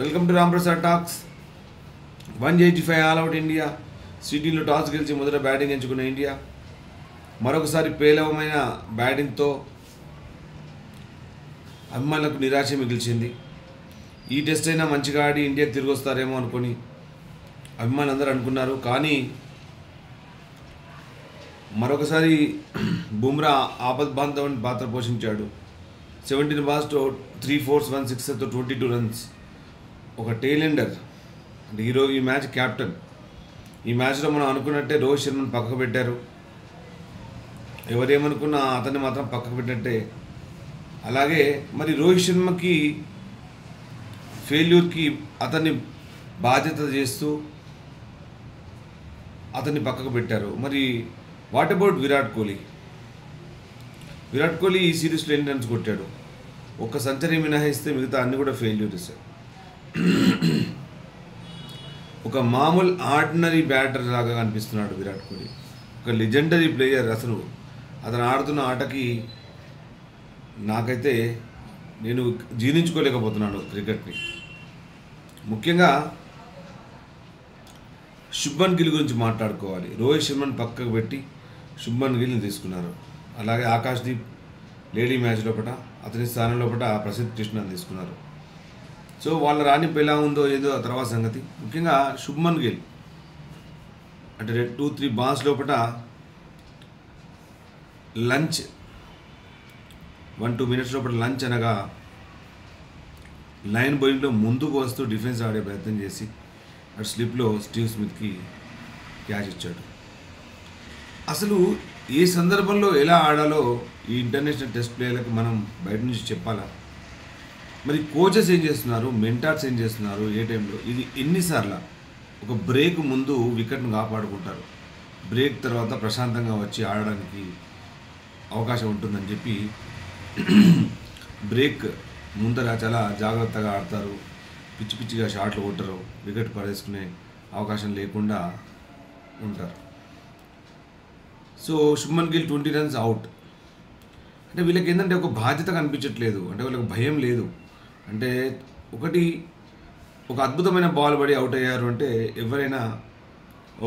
Welcome to Ram Prasad talks. 185 all out India. సిడ్నీలో toss గెలిచి మొదట బ్యాటింగ్ ఎంచుకున్న ఇండియా మరొకసారి పేలవమైన బ్యాటింగ్తో అభిమానులకు నిరాశ మిగిల్చింది. ఈ టెస్ట్ అయినా మంచిగా ఆడి ఇండియాకి తిరిగి వస్తారేమో అనుకొని అభిమానులందరూ అనుకున్నారు. కానీ మరొకసారి బుమ్రా ఆపద్బాంధవుని పాత్ర పోషించాడు. 17 balls-తో 3 4s 1 6తో 22 runs. ఒక టైలెండర్ అంటే ఈ మ్యాచ్ క్యాప్టెన్. ఈ మ్యాచ్లో మనం అనుకున్నట్టే రోహిత్ శర్మను పక్కకు పెట్టారు. ఎవరేమనుకున్నా అతన్ని మాత్రం పక్కకు పెట్టినట్టే. అలాగే మరి రోహిత్ శర్మకి ఫెయిల్యూర్కి అతన్ని బాధ్యత చేస్తూ అతన్ని పక్కకు పెట్టారు. మరి వాట్ అబౌట్ విరాట్ కోహ్లీ? విరాట్ కోహ్లీ ఈ సిరీస్లో ఎన్ని రన్స్ కొట్టాడు? ఒక్క సెంచరీ మినహాయిస్తే మిగతా అన్ని కూడా ఫెయిల్యూర్స్. ఒక మామూలు ఆర్డినరీ బ్యాటర్ లాగా కనిపిస్తున్నాడు విరాట్ కోహ్లీ. ఒక లెజెండరీ ప్లేయర్. అసలు అతను ఆడుతున్న ఆటకి నాకైతే నేను జీర్ణించుకోలేకపోతున్నాను క్రికెట్ని. ముఖ్యంగా శుభ్మన్ గిల్ గురించి మాట్లాడుకోవాలి. రోహిత్ శర్మను పక్కకు పెట్టి శుభ్మన్ గిల్ని తీసుకున్నారు. అలాగే ఆకాశ్దీప్ లేడీ మ్యాచ్ లోపల అతని స్థానం లోపల ప్రసిద్ధ్ కృష్ణని తీసుకున్నారు. సో వాళ్ళ రాణింపు ఎలా ఉందో ఏదో ఆ తర్వాత సంగతి. ముఖ్యంగా శుభ్మన్ గిల్ అంటే 2-3 balls లోపల లంచ్ 1-2 minutes లోపల లంచ్ అనగా లైన్ బౌలింగ్లో ముందుకు వస్తూ డిఫెన్స్ ఆడే ప్రయత్నం చేసి అటు స్లిప్లో స్టీవ్ స్మిత్కి క్యాచ్ ఇచ్చాడు. అసలు ఏ సందర్భంలో ఎలా ఆడాలో ఈ ఇంటర్నేషనల్ టెస్ట్ ప్లేయర్లకు మనం బయట నుంచి చెప్పాలా? మరి కోచెస్ ఏం చేస్తున్నారు, మెంటార్స్ ఏం చేస్తున్నారు, ఏ టైంలో ఇది ఎన్నిసార్లు ఒక బ్రేక్ ముందు వికెట్ను కాపాడుకుంటారు, బ్రేక్ తర్వాత ప్రశాంతంగా వచ్చి ఆడడానికి అవకాశం ఉంటుందని చెప్పి బ్రేక్ ముందర చాలా జాగ్రత్తగా ఆడతారు. పిచ్చి పిచ్చిగా షాట్లు కొట్టరు, వికెట్ పడేసుకునే అవకాశం లేకుండా ఉంటారు. So Shubman Gill 20 runs out. అంటే వీళ్ళకి ఏంటంటే ఒక బాధ్యత కనిపించట్లేదు, అంటే వీళ్ళకి భయం లేదు. అంటే ఒక అద్భుతమైన బాల్ పడి అవుట్ అయ్యారు అంటే ఎవరైనా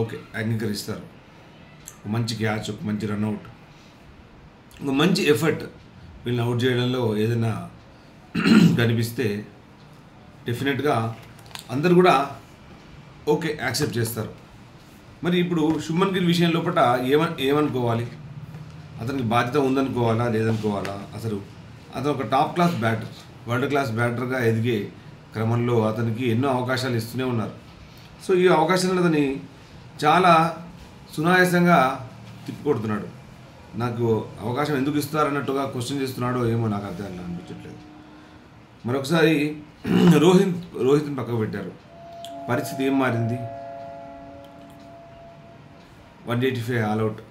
ఓకే అంగీకరిస్తారు. ఒక మంచి క్యాచ్, ఒక మంచి రన్అట్, ఒక మంచి ఎఫర్ట్ వీళ్ళని అవుట్ చేయడంలో ఏదైనా కనిపిస్తే డెఫినెట్గా అందరు కూడా ఓకే యాక్సెప్ట్ చేస్తారు. మరి ఇప్పుడు శుభ్మన్ గిల్ విషయం లోపల ఏమనుకోవాలి? అతనికి బాధ్యత ఉందనుకోవాలా లేదనుకోవాలా? అసలు అతను ఒక top class batter, world class బ్యాటర్గా ఎదిగే క్రమంలో అతనికి ఎన్నో అవకాశాలు ఇస్తూనే ఉన్నారు. సో ఈ అవకాశాలను అతని చాలా సునాయాసంగా తిప్పికొడుతున్నాడు. నాకు అవకాశం ఎందుకు ఇస్తారన్నట్టుగా క్వశ్చన్ చేస్తున్నాడో ఏమో నాకు అర్థం అనిపించట్లేదు. మరొకసారి రోహిత్ని పక్కకు పెట్టారు. పరిస్థితి ఏం మారింది? 185 ఆల్అవుట్.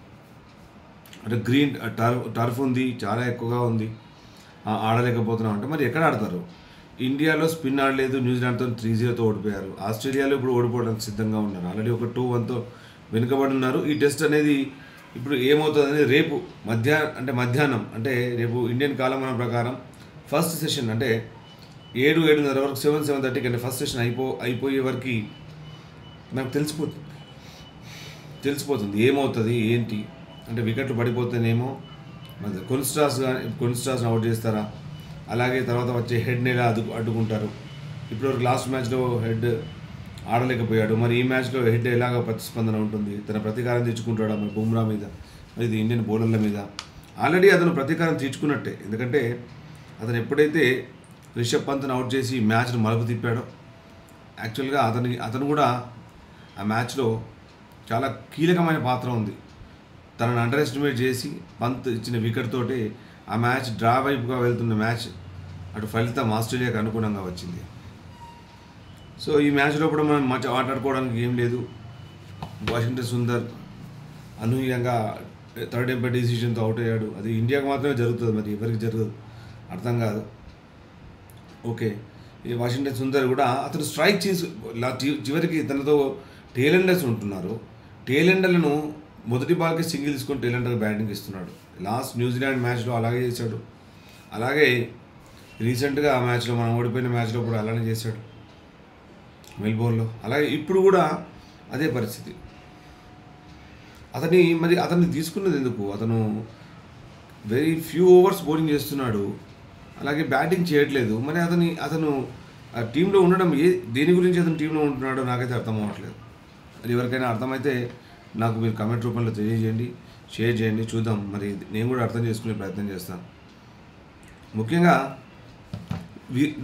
అంటే గ్రీన్ టర్ఫ్ ఉంది, చాలా ఎక్కువగా ఉంది, ఆడలేకపోతున్నాం అంటే మరి ఎక్కడ ఆడతారు? ఇండియాలో స్పిన్ ఆడలేదు, న్యూజిలాండ్తో 3-0తో ఓడిపోయారు. ఆస్ట్రేలియాలో ఇప్పుడు ఓడిపోవడానికి సిద్ధంగా ఉన్నారు. ఆల్రెడీ ఒక 2-1తో వెనుకబడి ఉన్నారు. ఈ టెస్ట్ అనేది ఇప్పుడు ఏమవుతుంది అనేది రేపు మధ్యాహ్నం అంటే రేపు ఇండియన్ కాలమానం ప్రకారం ఫస్ట్ సెషన్ అంటే 7-7:30 వరకు 7-7:30 అంటే ఫస్ట్ సెషన్ అయిపోయే వరకు నాకు తెలిసిపోతుంది ఏమవుతుంది ఏంటి. అంటే వికెట్లు పడిపోతేనేమో మరి కొన్ని స్టార్స్ని అవుట్ చేస్తారా, అలాగే తర్వాత వచ్చే హెడ్ని ఎలా అడ్డుకుంటారు. ఇప్పటివరకు లాస్ట్ మ్యాచ్లో హెడ్ ఆడలేకపోయాడు. మరి ఈ మ్యాచ్లో హెడ్ ఎలాగ ప్రతిస్పందన ఉంటుంది? తన ప్రతీకారం తెచ్చుకుంటాడా మరి బుమ్రా మీద, మరి ఇది ఇండియన్ బౌలర్ల మీద? ఆల్రెడీ అతను ప్రతీకారం తీర్చుకున్నట్టే. ఎందుకంటే అతను ఎప్పుడైతే రిషబ్ పంత్ని అవుట్ చేసి మ్యాచ్ను మలుపు తిప్పాడో యాక్చువల్గా అతను కూడా ఆ మ్యాచ్లో చాలా కీలకమైన పాత్ర ఉంది. తనను అండర్ ఎస్టిమేట్ చేసి పంత్ ఇచ్చిన వికెట్ తోటి ఆ మ్యాచ్ డ్రా వైపుగా వెళ్తున్న మ్యాచ్ అటు ఫలితం ఆస్ట్రేలియాకి అనుగుణంగా వచ్చింది. సో ఈ మ్యాచ్లో కూడా మనం మాట్లాడుకోవడానికి ఏం లేదు. వాషింగ్టన్ సుందర్ అనూహ్యంగా థర్డ్ ఎంపైర్ డిసిషన్తో అవుట్ అయ్యాడు. అది ఇండియాకు మాత్రమే జరుగుతుంది, మరి ఎవరికి జరగదు అర్థం కాదు. ఓకే, ఈ వాషింగ్టన్ సుందర్ కూడా అతను స్ట్రైక్ చేసి చివరికి తనతో టైలెండర్స్ ఉంటున్నారు. టైలెండర్లను మొదటి బాల్కి సింగిల్ తీసుకొని టైలెండర్ బ్యాటింగ్ ఇస్తున్నాడు. లాస్ట్ న్యూజిలాండ్ మ్యాచ్లో అలాగే చేశాడు. అలాగే రీసెంట్గా ఆ మ్యాచ్లో మనం ఓడిపోయిన మ్యాచ్లో కూడా అలానే చేశాడు. మెల్బోర్న్లో. అలాగే ఇప్పుడు కూడా అదే పరిస్థితి. అతన్ని తీసుకున్నది ఎందుకు? అతను వెరీ ఫ్యూ ఓవర్స్ బౌలింగ్ చేస్తున్నాడు, అలాగే బ్యాటింగ్ చేయట్లేదు. మరి అతను ఆ టీంలో ఉండడం దేని గురించి అతను టీంలో ఉంటున్నాడో నాకైతే అర్థం అవ్వట్లేదు. మరి ఎవరికైనా అర్థమైతే నాకు మీరు కమెంట్ రూపంలో తెలియజేయండి, షేర్ చేయండి, చూద్దాం. మరి నేను కూడా అర్థం చేసుకునే ప్రయత్నం చేస్తాను. ముఖ్యంగా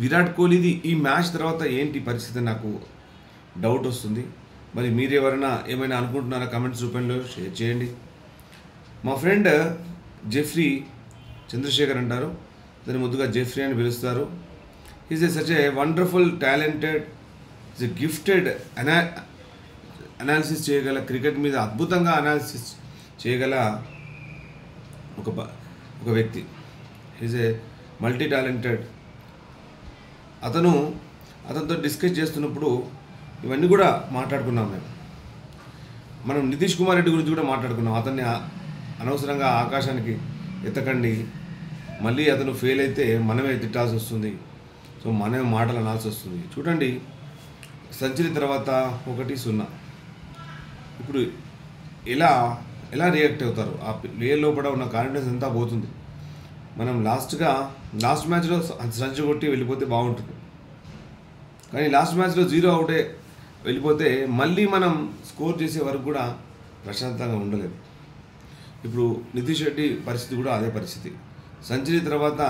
విరాట్ కోహ్లీది ఈ మ్యాచ్ తర్వాత ఏంటి పరిస్థితి నాకు డౌట్ వస్తుంది. మరి మీరు ఎవరైనా ఏమైనా అనుకుంటున్నారా? కమెంట్స్ రూపంలో షేర్ చేయండి. మా ఫ్రెండ్ జెఫ్రీ చంద్రశేఖర్ అంటారు, దాన్ని ముద్దుగా జెఫ్రీ అని పిలుస్తారు. Is such a wonderful talented, is a gifted analysis చేయగల, క్రికెట్ మీద అద్భుతంగా అనాలిసిస్ చేయగల ఒక వ్యక్తి. Is a multi talented. అతనితో డిస్కస్ చేస్తున్నప్పుడు ఇవన్నీ కూడా మాట్లాడుకున్నాం. మనం నితీష్ కుమార్ రెడ్డి గురించి కూడా మాట్లాడుకున్నాం. అతన్ని అనవసరంగా ఆకాశానికి ఎత్తకండి, మళ్ళీ అతను ఫెయిల్ అయితే మనమే తిట్టాల్సి వస్తుంది, సో మనమే మాటలు అనాల్సి వస్తుంది. చూడండి, సెంచరీ తర్వాత 1-0. ఇప్పుడు ఎలా రియాక్ట్ అవుతారు? ఆ ప్లేయర్ లోపల ఉన్న కాన్ఫిడెన్స్ అంతా పోతుంది. మనం లాస్ట్ మ్యాచ్లో సెంచరీ కొట్టి వెళ్ళిపోతే బాగుంటుంది, కానీ లాస్ట్ మ్యాచ్లో 0 అవుటే వెళ్ళిపోతే మళ్ళీ మనం స్కోర్ చేసే వరకు కూడా ప్రశాంతంగా ఉండలేదు. ఇప్పుడు నితీష్ రెడ్డి పరిస్థితి కూడా అదే పరిస్థితి. సెంచరీ తర్వాత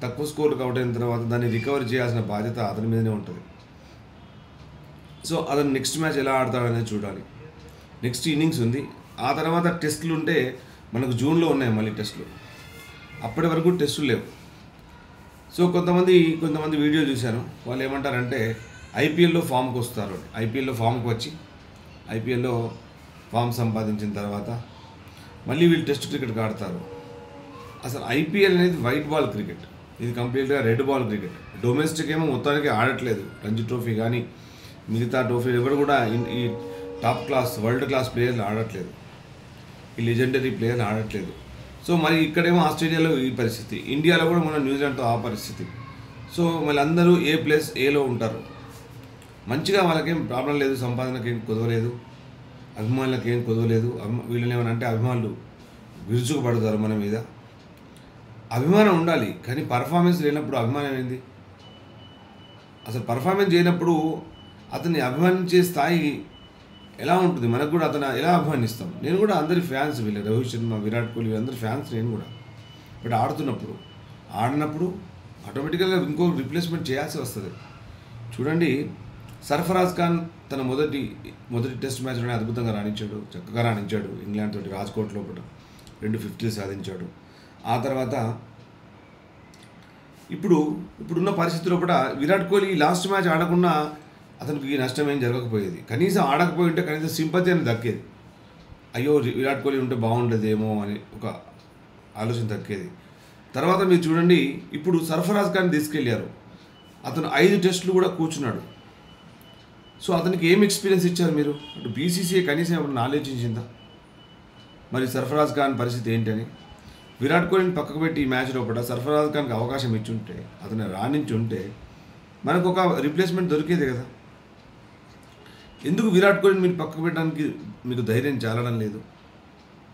తక్కువ స్కోర్కి అవుట్ అయిన తర్వాత దాన్ని రికవర్ చేయాల్సిన బాధ్యత అతని మీదనే ఉంటుంది. సో అతను నెక్స్ట్ మ్యాచ్ ఎలా ఆడతాడనేది చూడాలి. నెక్స్ట్ ఇన్నింగ్స్ ఉంది, ఆ తర్వాత టెస్టులు ఉంటే మనకు జూన్లో ఉన్నాయి మళ్ళీ టెస్టులు. అప్పటి వరకు టెస్టులు లేవు. సో కొంతమంది వీడియో చూశాను, వాళ్ళు ఏమంటారంటే ఐపీఎల్లో ఫామ్కి వస్తారు. ఐపీఎల్లో ఫామ్కి వచ్చి ఐపీఎల్లో ఫామ్ సంపాదించిన తర్వాత మళ్ళీ వీళ్ళు టెస్ట్ క్రికెట్కి ఆడతారు. అసలు ఐపీఎల్ అనేది వైట్ బాల్ క్రికెట్, ఇది కంప్లీట్గా రెడ్ బాల్ క్రికెట్. డొమెస్టిక్ ఏమో మొత్తానికి ఆడట్లేదు. రంజీ ట్రోఫీ కానీ మిగతా ట్రోఫీ ఎవరు కూడా ఈ టాప్ క్లాస్ వరల్డ్ క్లాస్ ప్లేయర్లు ఆడట్లేదు, ఈ లెజెండరీ ప్లేయర్లు ఆడట్లేదు. సో మరి ఇక్కడేమో ఆస్ట్రేలియాలో ఈ పరిస్థితి, ఇండియాలో కూడా మన న్యూజిలాండ్తో ఆ పరిస్థితి. సో మళ్ళీ అందరూ ఏలో ఉంటారు. మంచిగా వాళ్ళకేం ప్రాబ్లం లేదు, సంపాదనకి ఏం కుదవలేదు, అభిమానులకు ఏం కుదవలేదు. వీళ్ళని ఏమనంటే అభిమానులు విరుచుకుపడతారు మన మీద. అభిమానం ఉండాలి, కానీ పర్ఫార్మెన్స్ లేనప్పుడు అభిమానం ఏంది? అసలు పర్ఫార్మెన్స్ చేయనప్పుడు అతన్ని అభిమానించే స్థాయి ఎలా ఉంటుంది? మనకు కూడా అతను ఎలా అభిమానిస్తాం? నేను కూడా అందరి ఫ్యాన్స్, వీళ్ళు రోహిత్ శర్మ, విరాట్ కోహ్లీ అందరి ఫ్యాన్స్ నేను కూడా. బట్ ఆడినప్పుడు ఆటోమేటిక్గా ఇంకో రిప్లేస్మెంట్ చేయాల్సి వస్తుంది. చూడండి, సర్ఫరాజ్ ఖాన్ తన మొదటి టెస్ట్ మ్యాచ్లోనే అద్భుతంగా చక్కగా రాణించాడు. ఇంగ్లాండ్ తోటి రాజ్కోట్ లోపల 2 50s సాధించాడు. ఆ తర్వాత ఇప్పుడున్న పరిస్థితుల్లో కూడా విరాట్ కోహ్లీ లాస్ట్ మ్యాచ్ ఆడకుండా అతనికి ఈ నష్టం ఏం జరగకపోయేది. కనీసం ఆడకపోయి ఉంటే కనీసం సింపతి అని దక్కేది. అయ్యో విరాట్ కోహ్లీ ఉంటే బాగుండేదేమో అని ఒక ఆలోచన దక్కేది. తర్వాత మీరు చూడండి, ఇప్పుడు సర్ఫరాజ్ ఖాన్ తీసుకెళ్ళారు, అతను 5 టెస్టులు కూడా కూర్చున్నాడు. సో అతనికి ఏం ఎక్స్పీరియన్స్ ఇచ్చారు మీరు? అటు బీసీసీఐ కనీసం ఎవరిని ఆలోచించిందా మరి సర్ఫరాజ్ ఖాన్ పరిస్థితి ఏంటని? విరాట్ కోహ్లీని పక్కకు పెట్టి ఈ మ్యాచ్ లోపల సర్ఫరాజ్ ఖాన్కి అవకాశం ఇచ్చుంటే, అతను రాణించుంటే మనకు ఒక రిప్లేస్మెంట్ దొరికేది కదా. ఎందుకు విరాట్ కోహ్లీని మీరు పక్కకు పెట్టడానికి మీకు ధైర్యం చాలడం లేదు?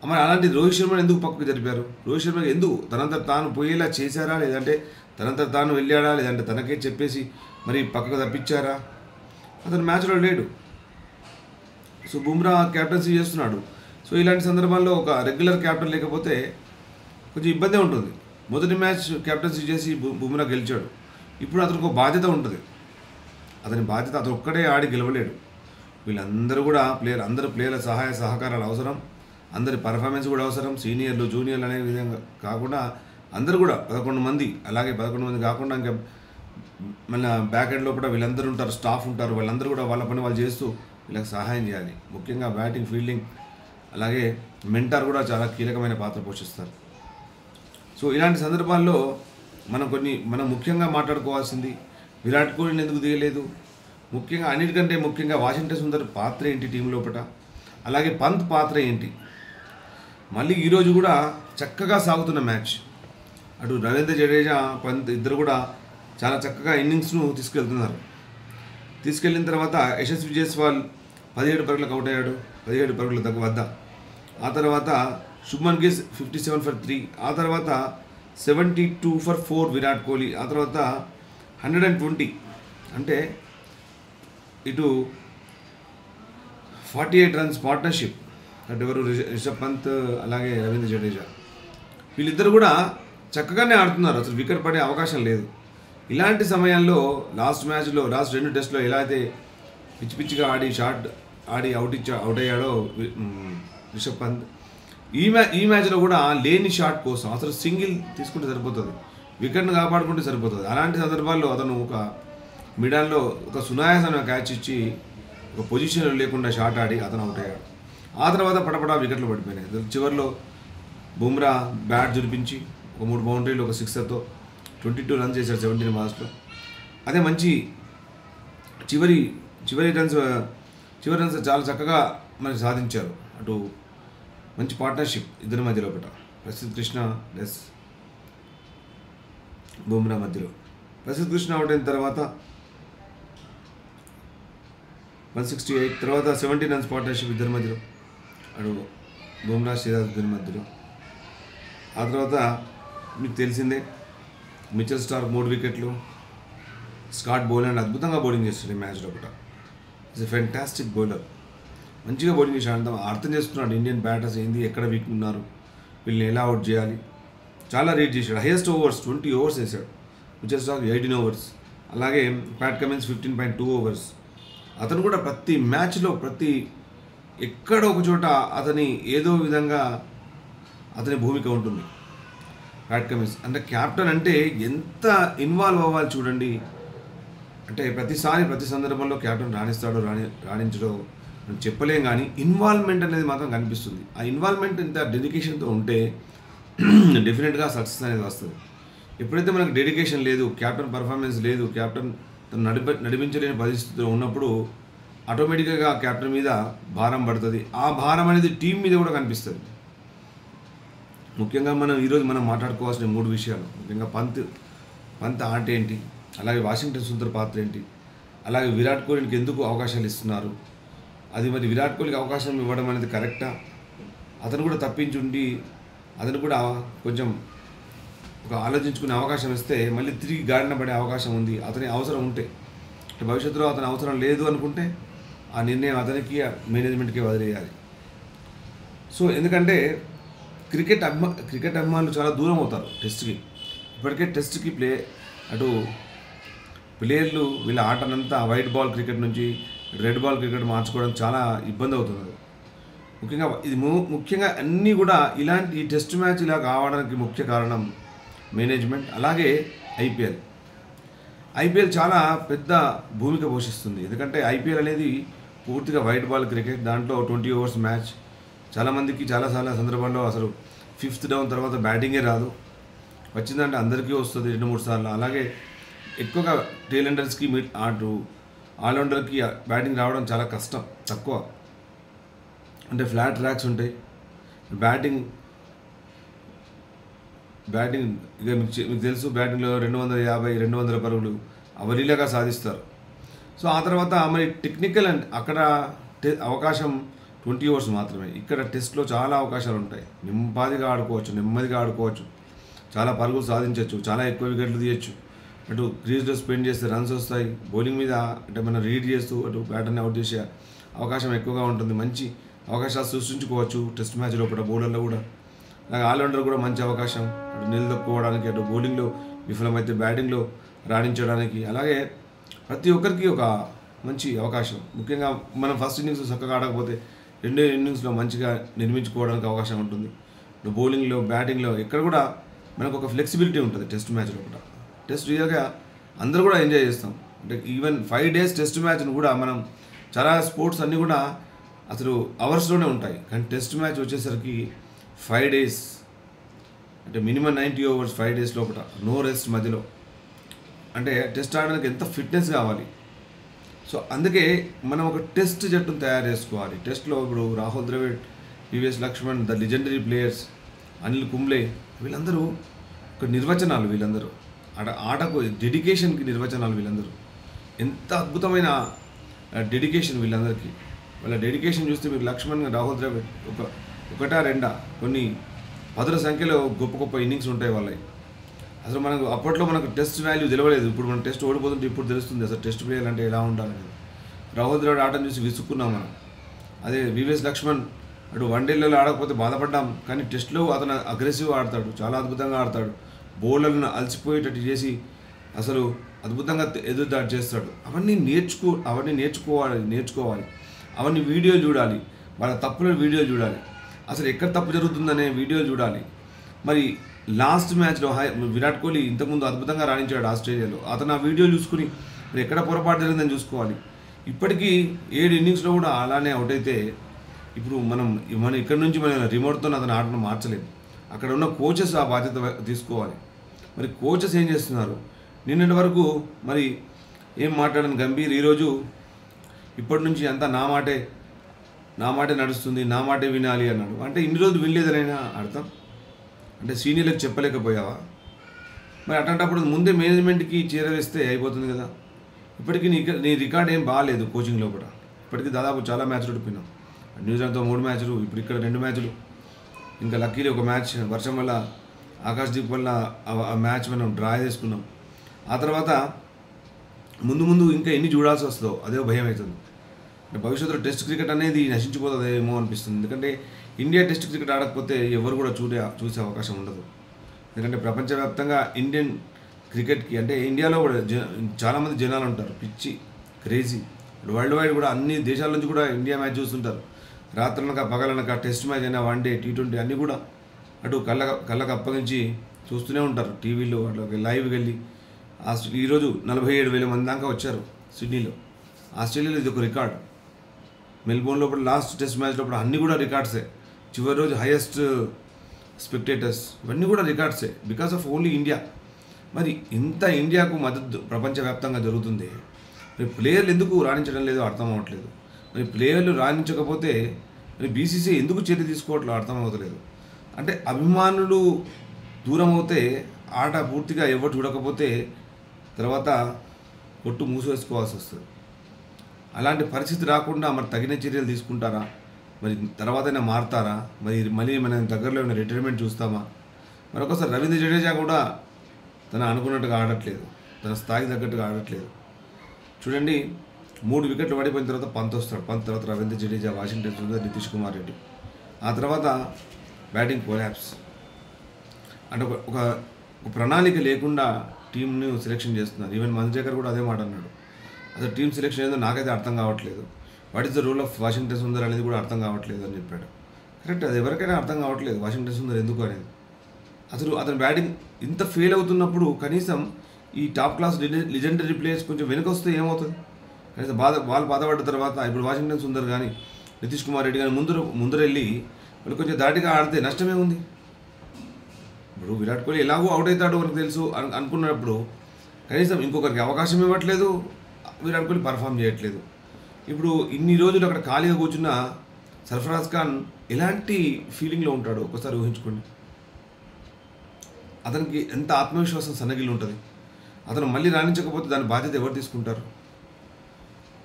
మరి అలాంటి రోహిత్ శర్మని ఎందుకు పక్కకు జరిపారు? రోహిత్ శర్మకి ఎందుకు తనంతట తాను పోయేలా చేశారా, లేదంటే తనంతట తాను వెళ్ళాడా, లేదంటే తనకే చెప్పేసి మరి పక్కకు తప్పించారా? అతను మ్యాచ్లో లేడు. సో బుమ్రా క్యాప్టెన్సీ చేస్తున్నాడు. సో ఇలాంటి సందర్భాల్లో ఒక రెగ్యులర్ క్యాప్టెన్ లేకపోతే కొంచెం ఇబ్బందే ఉంటుంది. మొదటి మ్యాచ్ క్యాప్టెన్సీ చేసి బుమ్రా గెలిచాడు. ఇప్పుడు అతనికి ఒక బాధ్యత ఉంటుంది. అతని బాధ్యత అతను ఒక్కడే ఆడి గెలవలేడు. వీళ్ళందరూ కూడా అందరూ ప్లేయర్ల సహాయ సహకారాలు అవసరం, అందరి పర్ఫార్మెన్స్ కూడా అవసరం. సీనియర్లు జూనియర్లు అనే విధంగా కాకుండా అందరూ కూడా 11 మంది, అలాగే 11 మంది కాకుండా ఇంకా మన బ్యాక్ ఎండ్లో కూడా వీళ్ళందరూ ఉంటారు, స్టాఫ్ ఉంటారు. వాళ్ళందరూ కూడా వాళ్ళ పని వాళ్ళు చేస్తూ వీళ్ళకి సహాయం చేయాలి. ముఖ్యంగా బ్యాటింగ్, ఫీల్డింగ్, అలాగే మెంటార్ కూడా చాలా కీలకమైన పాత్ర పోషిస్తారు. సో ఇలాంటి సందర్భాల్లో మనం ముఖ్యంగా మాట్లాడుకోవాల్సింది విరాట్ కోహ్లీని ఎందుకు దిగలేదు, అన్నిటికంటే ముఖ్యంగా వాషింగ్టన్ సుందర్ పాత్ర ఏంటి టీం లోపల, అలాగే పంత్ పాత్ర ఏంటి. మళ్ళీ ఈరోజు కూడా చక్కగా సాగుతున్న మ్యాచ్, అటు రవీంద్ర జడేజా, పంత్ ఇద్దరు కూడా చాలా చక్కగా ఇన్నింగ్స్ను తీసుకెళ్తున్నారు. తీసుకెళ్ళిన తర్వాత యశస్వి జైస్వాల్ 17 పరుగులకు అవుట్ అయ్యాడు, 17 పరుగుల వద్ద. ఆ తర్వాత శుభ్మన్ గిల్ 57 ఫర్ 3. ఆ తర్వాత 72 ఫర్ 4 విరాట్ కోహ్లీ. ఆ తర్వాత 120 అంటే ఇటు 48 రన్స్ పార్ట్నర్షిప్ అటు ఎవరు రిషబ్ పంత్ అలాగే రవీంద్ర జడేజా వీళ్ళిద్దరు కూడా చక్కగానే ఆడుతున్నారు, అసలు వికెట్ పడే అవకాశం లేదు. ఇలాంటి సమయంలో లాస్ట్ 2 టెస్ట్లో ఎలా అయితే పిచ్చిగా ఆడి షాట్ ఆడి అవుట్ అయ్యాడో రిషబ్ పంత్, ఈ మ్యాచ్లో కూడా లేని షాట్ కోసం అసలు సింగిల్ తీసుకుంటే సరిపోతుంది, వికెట్ను కాపాడుకుంటే సరిపోతుంది. అలాంటి సందర్భాల్లో అతను ఒక మిడాల్లో ఒక సునాయాసమైన క్యాచ్ ఇచ్చి ఒక పొజిషన్ లేకుండా షాట్ ఆడి అతను అవుట్ అయ్యాడు. ఆ తర్వాత పటపట వికెట్లు పడిపోయినాయి. చివరిలో బుమ్రా బ్యాట్ జురిపించి ఒక 3 బౌండరీలు ఒక 6తో 22 రన్స్ చేశాడు 17 బాల్స్లో. అదే మంచి చివరి రన్స్ చాలా చక్కగా మనకి సాధించారు. అటు మంచి పార్ట్నర్షిప్ ఇద్దరి మధ్యలో ఒకట ప్రసిద్ధ్ కృష్ణ ప్లస్ బుమ్రా మధ్యలో. ప్రసిద్ధ్ కృష్ణ అవుట్ అయిన తర్వాత 168 తర్వాత 70 రన్స్ పార్ట్నర్షిప్ ఇద్దరి మధ్యలో, అటు బుమ్రా సిరాజ్ ఇద్దరి మధ్యలో. ఆ తర్వాత మీకు తెలిసిందే మిచెల్ స్టార్క్ 3 వికెట్లు, స్కాట్ బోలాండ్ అద్భుతంగా బౌలింగ్ చేస్తాడు ఈ మ్యాచ్లో ఒకట. ఇట్స్ ఎ ఫెంటాస్టిక్ బౌలర్, మంచిగా బౌలింగ్ చేశాడు. అర్థం చేసుకున్నాడు ఇండియన్ బ్యాటర్స్ ఏంది, ఎక్కడ వీక్ ఉన్నారు, వీళ్ళని ఎలా అవుట్ చేయాలి, చాలా రీడ్ చేశాడు. హైయెస్ట్ ఓవర్స్ 20 ఓవర్స్ వేసాడు. మిచెల్ స్టార్క్ 18 ఓవర్స్, అలాగే ప్యాట్ కమిన్స్ 15.2 ఓవర్స్. అతను కూడా ప్రతి మ్యాచ్లో ఎక్కడ ఒక చోట అతని ఏదో విధంగా అతని భూమిక ఉంటుంది. ప్యాట్ కమిన్స్ అంటే క్యాప్టెన్ అంటే ఎంత ఇన్వాల్వ్ అవ్వాలి చూడండి. అంటే ప్రతి సందర్భంలో క్యాప్టెన్ రాణిస్తాడో రాణించడో మనం చెప్పలేం, కానీ ఇన్వాల్వ్మెంట్ అనేది మాత్రం కనిపిస్తుంది. ఆ ఇన్వాల్వ్మెంట్ ఇంత డెడికేషన్తో ఉంటే డెఫినెట్గా సక్సెస్ అనేది వస్తుంది. ఎప్పుడైతే మనకు డెడికేషన్ లేదు, క్యాప్టెన్ పర్ఫార్మెన్స్ లేదు, క్యాప్టెన్ తను నడిపించలేని పరిస్థితిలో ఉన్నప్పుడు ఆటోమేటిక్గా క్యాప్టెన్ మీద భారం పడుతుంది. ఆ భారం అనేది టీం మీద కూడా కనిపిస్తుంది. ముఖ్యంగా ఈరోజు మనం మాట్లాడుకోవాల్సిన 3 విషయాలు. ముఖ్యంగా పంత్ ఆట ఏంటి, అలాగే వాషింగ్టన్ సుందర్ పాత్ర ఏంటి, అలాగే విరాట్ కోహ్లీకి ఎందుకు అవకాశాలు ఇస్తున్నారు, అది మరి విరాట్ కోహ్లీకి అవకాశం ఇవ్వడం అనేది కరెక్టా, అతను కూడా తప్పించుండి అతను కూడా కొంచెం ఒక ఆలోచించుకునే అవకాశం ఇస్తే మళ్ళీ తిరిగి గాడిన పడే అవకాశం ఉంది. అతని అవసరం ఉంటే, అంటే భవిష్యత్తులో అతని అవసరం లేదు అనుకుంటే ఆ నిర్ణయం అతనికి మేనేజ్మెంట్కి వదిలేయాలి. సో ఎందుకంటే క్రికెట్ అభిమానులు చాలా దూరం అవుతారు టెస్ట్కి. ఇప్పటికే టెస్ట్కి అటు ప్లేయర్లు వీళ్ళ ఆటనంతా వైట్ బాల్ క్రికెట్ నుంచి రెడ్ బాల్ క్రికెట్ మార్చుకోవడం చాలా ఇబ్బంది అవుతున్నారు. ముఖ్యంగా అన్నీ కూడా ఈ టెస్ట్ మ్యాచ్ ఇలా కావడానికి ముఖ్య కారణం మేనేజ్మెంట్. అలాగే ఐపీఎల్ చాలా పెద్ద భూమిక పోషిస్తుంది. ఎందుకంటే ఐపీఎల్ అనేది పూర్తిగా వైట్ బాల్ క్రికెట్, దాంట్లో 20 ఓవర్స్ మ్యాచ్. చాలామందికి చాలా సందర్భాల్లో అసలు 5th డౌన్ తర్వాత బ్యాటింగే రాదు, వచ్చిందంటే అందరికీ వస్తుంది 2-3 సార్లు. అలాగే ఎక్కువగా టేలెండర్స్కి ఆల్రౌండర్కి బ్యాటింగ్ రావడం చాలా కష్టం, తక్కువ. అంటే ఫ్లాట్ ట్రాక్స్ ఉంటాయి. బ్యాటింగ్ ఇక మీకు తెలుసు, బ్యాటింగ్లో 250-200 పరుగులు అవలీలగా సాధిస్తారు. సో ఆ తర్వాత మరి టెక్నికల్ అండ్ అక్కడ అవకాశం 20 ఓవర్స్ మాత్రమే. ఇక్కడ టెస్ట్లో చాలా అవకాశాలు ఉంటాయి. నెమ్మదిగా ఆడుకోవచ్చు, చాలా పరుగులు సాధించవచ్చు, చాలా ఎక్కువ వికెట్లు తీయచ్చు. అటు క్రీజ్లో స్పెండ్ చేస్తే రన్స్ వస్తాయి. బౌలింగ్ మీద అంటే మనం రీడ్ చేస్తూ అటు బ్యాటర్ని అవుట్ చేసే అవకాశం ఎక్కువగా ఉంటుంది. మంచి అవకాశాలు సృష్టించుకోవచ్చు టెస్ట్ మ్యాచ్ లోపల బౌలర్లో కూడా. అలాగే ఆల్రౌండర్ కూడా మంచి అవకాశం, అటు నిలదొక్కుకోవడానికి, అటు బౌలింగ్లో విఫలమైతే బ్యాటింగ్లో రాణించడానికి. అలాగే ప్రతి ఒక్కరికి ఒక మంచి అవకాశం. ముఖ్యంగా మనం ఫస్ట్ ఇన్నింగ్స్ చక్కగా ఆడకపోతే 2 ఇన్నింగ్స్లో మంచిగా నిర్మించుకోవడానికి అవకాశం ఉంటుంది. బౌలింగ్లో బ్యాటింగ్లో ఎక్కడ కూడా మనకు ఒక ఫ్లెక్సిబిలిటీ ఉంటుంది టెస్ట్ మ్యాచ్లో కూడా. టెస్ట్ రియల్గా అందరూ కూడా ఎంజాయ్ చేస్తాం. అంటే ఈవెన్ 5 days టెస్ట్ మ్యాచ్ను కూడా మనం చాలా స్పోర్ట్స్ అన్నీ కూడా అసలు అవర్స్లోనే ఉంటాయి. కానీ టెస్ట్ మ్యాచ్ వచ్చేసరికి 5 days, అంటే మినిమం 90 ఓవర్స్ 5 days లోపల, నో రెస్ట్ మధ్యలో. అంటే టెస్ట్ ఆడడానికి ఎంత ఫిట్నెస్ కావాలి. సో అందుకే మనం ఒక టెస్ట్ జట్టును తయారు చేసుకోవాలి. టెస్ట్లో ఇప్పుడు Rahul Dravid, PVS Laxman, the legendary players, Anil Kumble, వీళ్ళందరూ ఒక నిర్వచనాలు. వీళ్ళందరూ ఆటకు డెడికేషన్కి నిర్వచనాలు. వీళ్ళందరూ ఎంత అద్భుతమైన డెడికేషన్ వీళ్ళందరికీ. వాళ్ళ డెడికేషన్ చూస్తే మీరు లక్ష్మణ్, రాహుల్ ద్రవిడ్ ఒకటా రెండా కొన్ని పదుల సంఖ్యలో గొప్ప గొప్ప ఇన్నింగ్స్ ఉంటాయి వాళ్ళవి. అసలు మనకు అప్పట్లో మనకు టెస్ట్ వాల్యూ తెలియలేదు. ఇప్పుడు మనం టెస్ట్ ఓడిపోతుంటే ఇప్పుడు తెలుస్తుంది అసలు టెస్ట్ ప్లేయర్ అంటే ఎలా ఉండాలనేది. రాహుల్ ద్రవిడ్ ఆటను చూసి విసుక్కున్నాం మనం. అదే వివిఎస్ లక్ష్మణ్ అటు వన్డేలలో ఆడకపోతే బాధపడ్డాం, కానీ టెస్ట్లో అతను అగ్రెసివ్ ఆడతాడు, చాలా అద్భుతంగా ఆడతాడు. బౌలర్లను అలసిపోయేటట్టు చేసి అసలు అద్భుతంగా ఎదురుదాడి చేస్తాడు. అవన్నీ నేర్చుకోవాలి. అవన్నీ వీడియోలు చూడాలి, వాళ్ళ తప్పుల వీడియోలు చూడాలి, అసలు ఎక్కడ తప్పు జరుగుతుందనే వీడియోలు చూడాలి. మరి లాస్ట్ మ్యాచ్లో విరాట్ కోహ్లీ ఇంతకుముందు అద్భుతంగా రాణించాడు ఆస్ట్రేలియాలో. అతను ఆ వీడియో చూసుకుని మరి ఎక్కడ పొరపాటు జరిగిందని చూసుకోవాలి. ఇప్పటికీ 7 ఇన్నింగ్స్లో కూడా అలానే అవుట్ అయితే ఇప్పుడు మనం ఇక్కడ నుంచి మనం రిమోట్తో అతను ఆటను మార్చలేము. అక్కడ ఉన్న కోచెస్ ఆ బాధ్యత తీసుకోవాలి. మరి కోచెస్ ఏం చేస్తున్నారు? నిన్నటి వరకు మరి ఏం మాట్లాడని గంభీర్ ఈరోజు ఇప్పటి నుంచి అంతా నా మాటే నడుస్తుంది, నా మాటే వినాలి అన్నాడు. అంటే ఇన్ని రోజులు వినలేదనైనా అర్థం? అంటే సీనియర్లకు చెప్పలేకపోయావా? మరి అట్లాంటప్పుడు ముందే మేనేజ్మెంట్కి చేరవేస్తే అయిపోతుంది కదా. ఇప్పటికీ నీ రికార్డ్ ఏం బాగాలేదు కోచింగ్లో కూడా. ఇప్పటికీ దాదాపు చాలా మ్యాచ్లు ఓడిపోయినాం. న్యూజిలాండ్తో 3 మ్యాచ్లు, ఇప్పుడు ఇక్కడ 2 మ్యాచ్లు, ఇంకా లక్కీలీ ఒక మ్యాచ్ వర్షం వల్ల ఆకాశ్దీప్ వల్ల ఆ మ్యాచ్ మనం డ్రా చేసుకున్నాం. ఆ తర్వాత ముందు ఇంకా ఎన్ని చూడాల్సి వస్తుందో అదే భయం అవుతుంది. అంటే భవిష్యత్తులో టెస్ట్ క్రికెట్ అనేది నశించిపోతుందేమో అనిపిస్తుంది. ఎందుకంటే ఇండియా టెస్ట్ క్రికెట్ ఆడకపోతే ఎవరు కూడా చూసే అవకాశం ఉండదు. ఎందుకంటే ప్రపంచవ్యాప్తంగా ఇండియన్ క్రికెట్కి అంటే ఇండియాలో కూడా చాలామంది జనాలు ఉంటారు, పిచ్చి క్రేజీ. వరల్డ్ వైడ్ కూడా అన్ని దేశాల నుంచి కూడా ఇండియా మ్యాచ్ చూస్తుంటారు. రాత్రనక పగలనక టెస్ట్ మ్యాచ్ అయినా, వన్డే, T20 అన్నీ కూడా అటు కళ్ళకు అప్పగించి చూస్తూనే ఉంటారు టీవీలో. అట్లా లైవ్కి వెళ్ళి ఈరోజు 47,000 మంది దాకా వచ్చారు సిడ్నీలో. ఆస్ట్రేలియాలో ఇది ఒక రికార్డ్. మెల్బోర్న్లో కూడా లాస్ట్ టెస్ట్ మ్యాచ్లో కూడా అన్నీ కూడా రికార్డ్సే. చివరి రోజు హైయెస్ట్ స్పెక్టేటర్స్, ఇవన్నీ కూడా రికార్డ్సే బికాస్ ఆఫ్ ఓన్లీ ఇండియా. మరి ఇంత ఇండియాకు మద్దతు ప్రపంచవ్యాప్తంగా జరుగుతుంది. మరి ప్లేయర్లు ఎందుకు రాణించడం లేదో అర్థం అవ్వట్లేదు. మరి ప్లేయర్లు రాణించకపోతే మరి BCCI ఎందుకు చర్య తీసుకోవట్లేదు అర్థం అవ్వట్లేదు. అంటే అభిమానులు దూరం అవుతే ఆట పూర్తిగా ఎవరు చూడకపోతే తర్వాత కొట్టు మూసివేసుకోవాల్సి వస్తుంది. అలాంటి పరిస్థితి రాకుండా మరి తగిన చర్యలు తీసుకుంటారా? మరి తర్వాతైనా మారుతారా? మళ్ళీ మన దగ్గరలో ఉన్న రిటైర్మెంట్ చూస్తామా? మరొకసారి రవీంద్ర జడేజా కూడా తను అనుకున్నట్టుగా ఆడట్లేదు, తన స్థాయికి తగ్గట్టుగా ఆడట్లేదు. చూడండి, 3 వికెట్లు పడిపోయిన తర్వాత పంత్ వస్తాడు. పంత్ తర్వాత రవీంద్ర జడేజా, వాషింగ్టన్ సుందర్, నితీష్ కుమార్ రెడ్డి. ఆ తర్వాత బ్యాటింగ్ కొలాప్స్. అంటే ఒక ప్రణాళిక లేకుండా టీంను సెలెక్షన్ చేస్తున్నారు. ఈవెన్ మంజేకర్ కూడా అదే మాట అన్నాడు. అసలు టీం సెలెక్షన్ ఏదో నాకైతే అర్థం కావట్లేదు. What is the role of Washington Sundar అనేది కూడా అర్థం కావట్లేదు అని చెప్పాడు. కరెక్ట్, అది ఎవరికైనా అర్థం కావట్లేదు వాషింగ్టన్ సుందర్ ఎందుకు అనేది. అసలు అతను బ్యాటింగ్ ఇంత ఫెయిల్ అవుతున్నప్పుడు కనీసం ఈ టాప్ క్లాస్ లెజెండరీ ప్లేయర్స్ కొంచెం వెనక వస్తే ఏమవుతుంది? కనీసం వాళ్ళు బాధపడ్డ తర్వాత ఇప్పుడు వాషింగ్టన్ సుందర్ కానీ నితీష్ కుమార్ రెడ్డి కానీ ముందరెళ్ళి వాళ్ళు కొంచెం దాటిగా ఆడితే నష్టమే ఉంది. ఇప్పుడు విరాట్ కోహ్లీ ఎలాగో అవుట్ అవుతాడు మనకు తెలుసు అనుకున్నప్పుడు కనీసం ఇంకొకరికి అవకాశం ఇవ్వట్లేదు, విరాట్ కోహ్లీ పర్ఫామ్ చేయట్లేదు. ఇప్పుడు ఇన్ని రోజులు అక్కడ ఖాళీగా కూర్చున్న సర్ఫరాజ్ ఖాన్ ఎలాంటి ఫీలింగ్లో ఉంటాడో ఒకసారి ఊహించుకోండి. అతనికి ఎంత ఆత్మవిశ్వాసం సన్నగిల్లు ఉంటుంది. అతను మళ్ళీ రాణించకపోతే దాని బాధ్యత ఎవరు తీసుకుంటారు?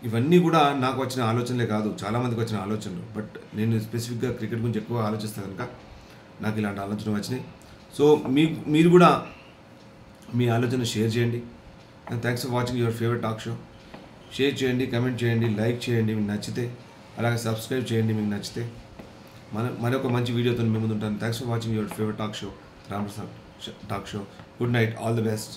ఇవన్నీ కూడా నాకు వచ్చిన ఆలోచనలే కాదు, చాలామందికి వచ్చిన ఆలోచనలు. బట్ నేను స్పెసిఫిక్గా క్రికెట్ గురించి ఎక్కువ ఆలోచిస్తాను కనుక నాకు ఇలాంటి ఆలోచనలు వచ్చినాయి. సో మీరు కూడా మీ ఆలోచన షేర్ చేయండి. And thanks for watching your favourite talk show. Share చేయండి, కమెంట్ చేయండి, లైక్ చేయండి మీకు నచ్చితే, అలాగే సబ్స్క్రైబ్ చేయండి మీకు నచ్చితే. మరొక మంచి వీడియోతో మీ ముందు ఉంటాను. Thanks for watching your favourite talk show, Ram Prasad talk show. Good night, all the best.